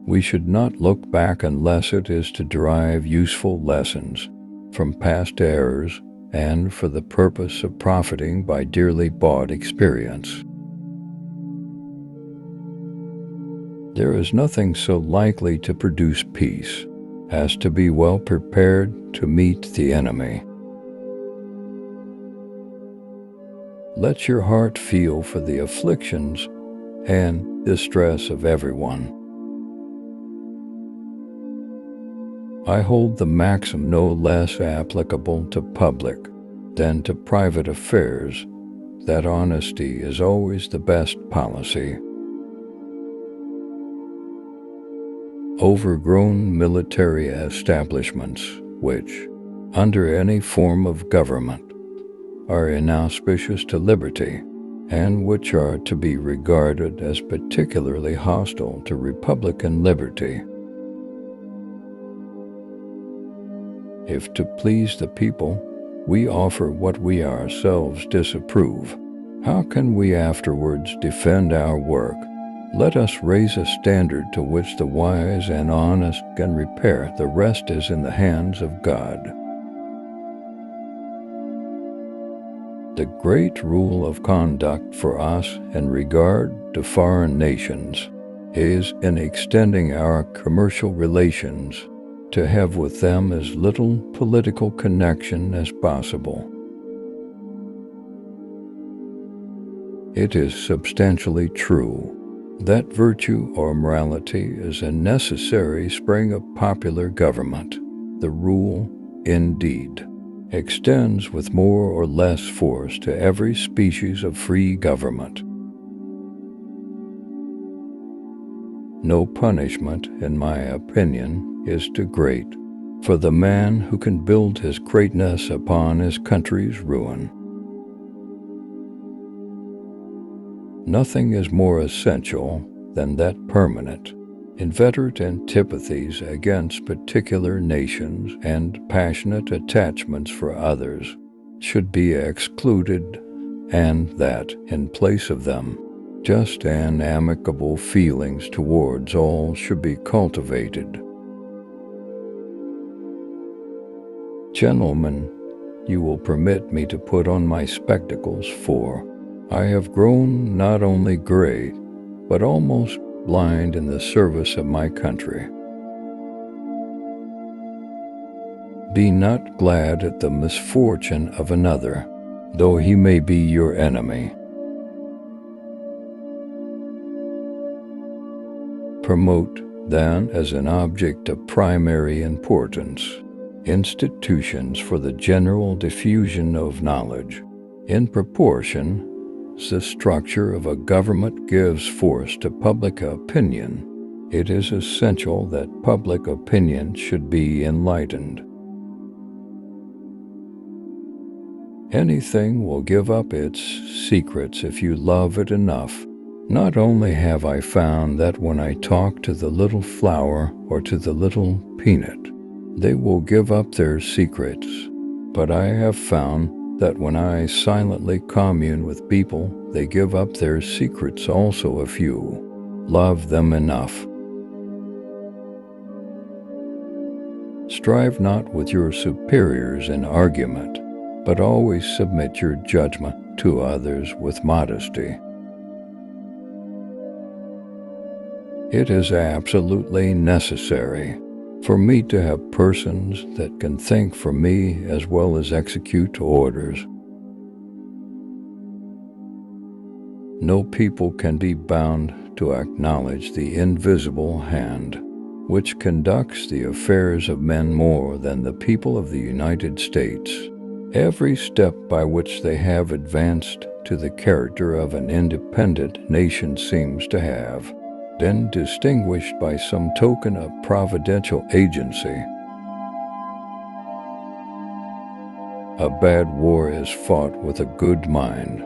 We should not look back unless it is to derive useful lessons from past errors and for the purpose of profiting by dearly bought experience. There is nothing so likely to produce peace as to be well prepared to meet the enemy. Let your heart feel for the afflictions and distress of everyone. I hold the maxim no less applicable to public than to private affairs, that honesty is always the best policy. Overgrown military establishments, which, under any form of government, are inauspicious to liberty, and which are to be regarded as particularly hostile to republican liberty. If to please the people we offer what we ourselves disapprove, how can we afterwards defend our work? Let us raise a standard to which the wise and honest can repair. The rest is in the hands of God. The great rule of conduct for us in regard to foreign nations is in extending our commercial relations to have with them as little political connection as possible. It is substantially true that virtue or morality is a necessary spring of popular government. The rule, indeed, extends with more or less force to every species of free government. No punishment, in my opinion, is too great for the man who can build his greatness upon his country's ruin. Nothing is more essential than that permanent, inveterate antipathies against particular nations and passionate attachments for others should be excluded, and that, in place of them, just and amicable feelings towards all should be cultivated. Gentlemen, you will permit me to put on my spectacles, for I have grown not only gray, but almost blind in the service of my country. Be not glad at the misfortune of another, though he may be your enemy. Promote, then, as an object of primary importance, institutions for the general diffusion of knowledge. In proportion as the structure of a government gives force to public opinion, it is essential that public opinion should be enlightened. Anything will give up its secrets if you love it enough. Not only have I found that when I talk to the little flower or to the little peanut, they will give up their secrets, but I have found that when I silently commune with people, they give up their secrets also if you love them enough. Strive not with your superiors in argument, but always submit your judgment to others with modesty. It is absolutely necessary for me to have persons that can think for me as well as execute orders. No people can be bound to acknowledge the invisible hand which conducts the affairs of men more than the people of the United States. Every step by which they have advanced to the character of an independent nation seems to have been distinguished by some token of providential agency. A bad war is fought with a good mind.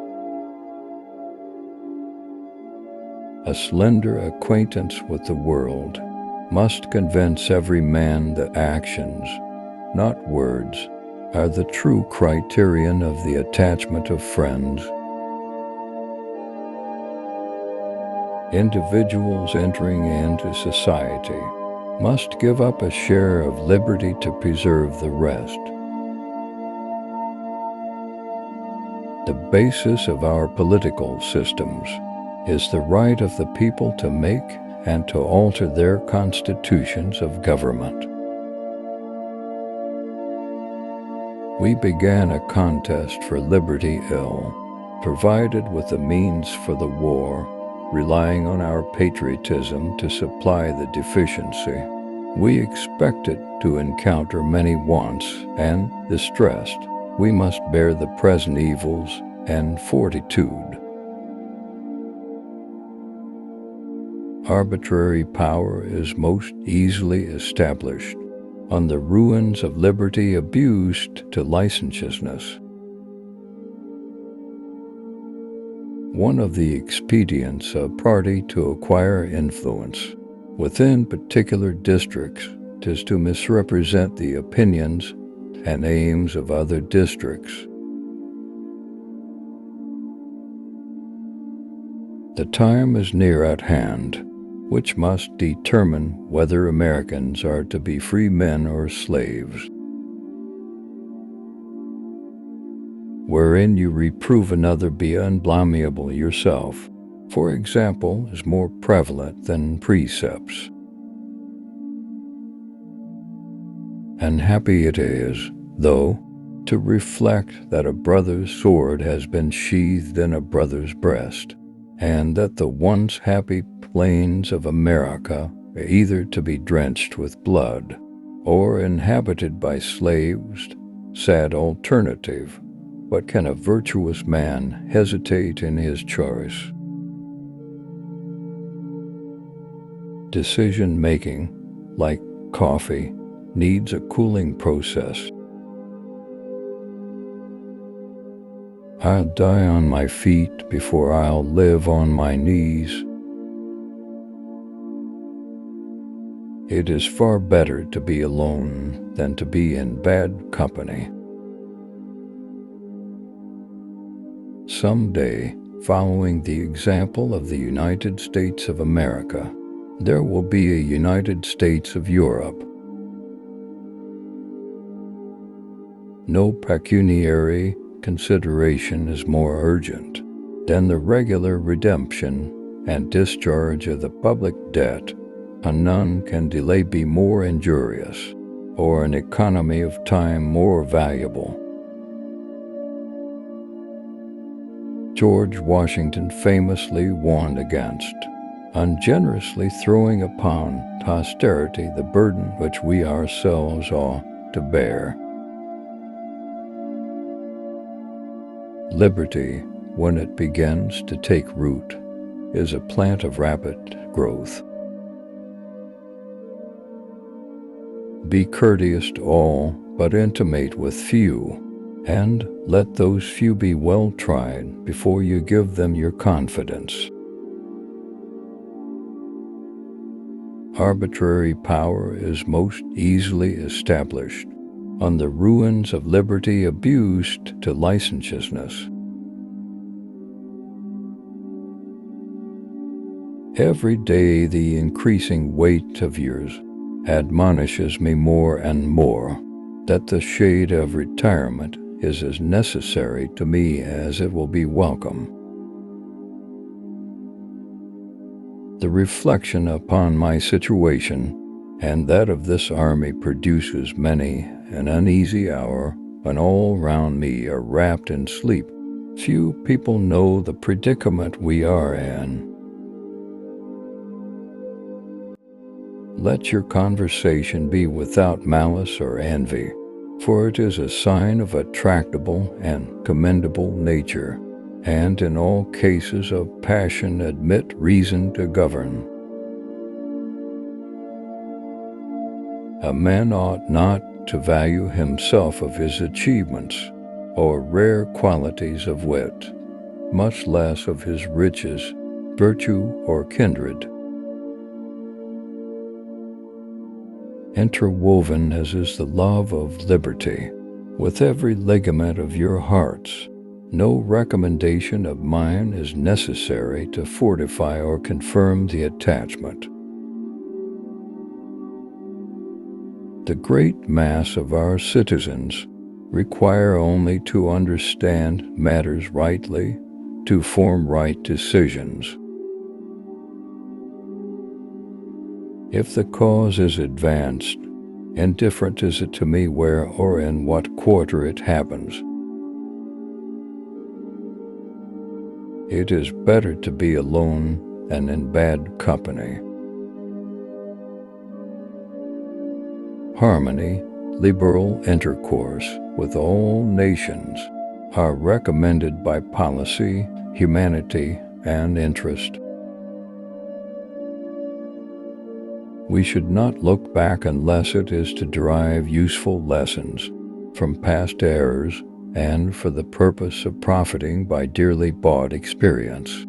A slender acquaintance with the world must convince every man that actions, not words, are the true criterion of the attachment of friends. Individuals entering into society must give up a share of liberty to preserve the rest. The basis of our political systems is the right of the people to make and to alter their constitutions of government. We began a contest for liberty ill, provided with the means for the war, relying on our patriotism to supply the deficiency. We expected to encounter many wants, and, distressed, we must bear the present evils and fortitude. Arbitrary power is most easily established on the ruins of liberty abused to licentiousness. One of the expedients of a party to acquire influence within particular districts is to misrepresent the opinions and aims of other districts. The time is near at hand, which must determine whether Americans are to be free men or slaves. Wherein you reprove another, be unblameable yourself, for example, is more prevalent than precepts. And happy it is, though, to reflect that a brother's sword has been sheathed in a brother's breast, and that the once happy plains of America are either to be drenched with blood or inhabited by slaves. Sad alternative, but can a virtuous man hesitate in his choice? Decision-making, like coffee, needs a cooling process. I'll die on my feet before I'll live on my knees. It is far better to be alone than to be in bad company. Someday, following the example of the United States of America, there will be a United States of Europe. No pecuniary consideration is more urgent than the regular redemption and discharge of the public debt, and none can delay be more injurious, or an economy of time more valuable. George Washington famously warned against ungenerously throwing upon posterity the burden which we ourselves ought to bear. Liberty, when it begins to take root, is a plant of rapid growth. Be courteous to all, but intimate with few, and let those few be well tried before you give them your confidence. Arbitrary power is most easily established on the ruins of liberty abused to licentiousness. Every day the increasing weight of years admonishes me more and more that the shade of retirement is as necessary to me as it will be welcome. The reflection upon my situation and that of this army produces many an uneasy hour when all round me are wrapped in sleep. Few people know the predicament we are in. Let your conversation be without malice or envy, for it is a sign of a tractable and commendable nature, and in all cases of passion admit reason to govern. A man ought not to value himself of his achievements or rare qualities of wit, much less of his riches, virtue, or kindred. Interwoven as is the love of liberty with every ligament of your hearts, No recommendation of mine is necessary to fortify or confirm the attachment. The great mass of our citizens require only to understand matters rightly, to form right decisions. If the cause is advanced, indifferent is it to me where or in what quarter it happens. It is better to be alone than in bad company. Harmony, liberal intercourse with all nations are recommended by policy, humanity, and interest. We should not look back unless it is to derive useful lessons from past errors and for the purpose of profiting by dearly bought experience.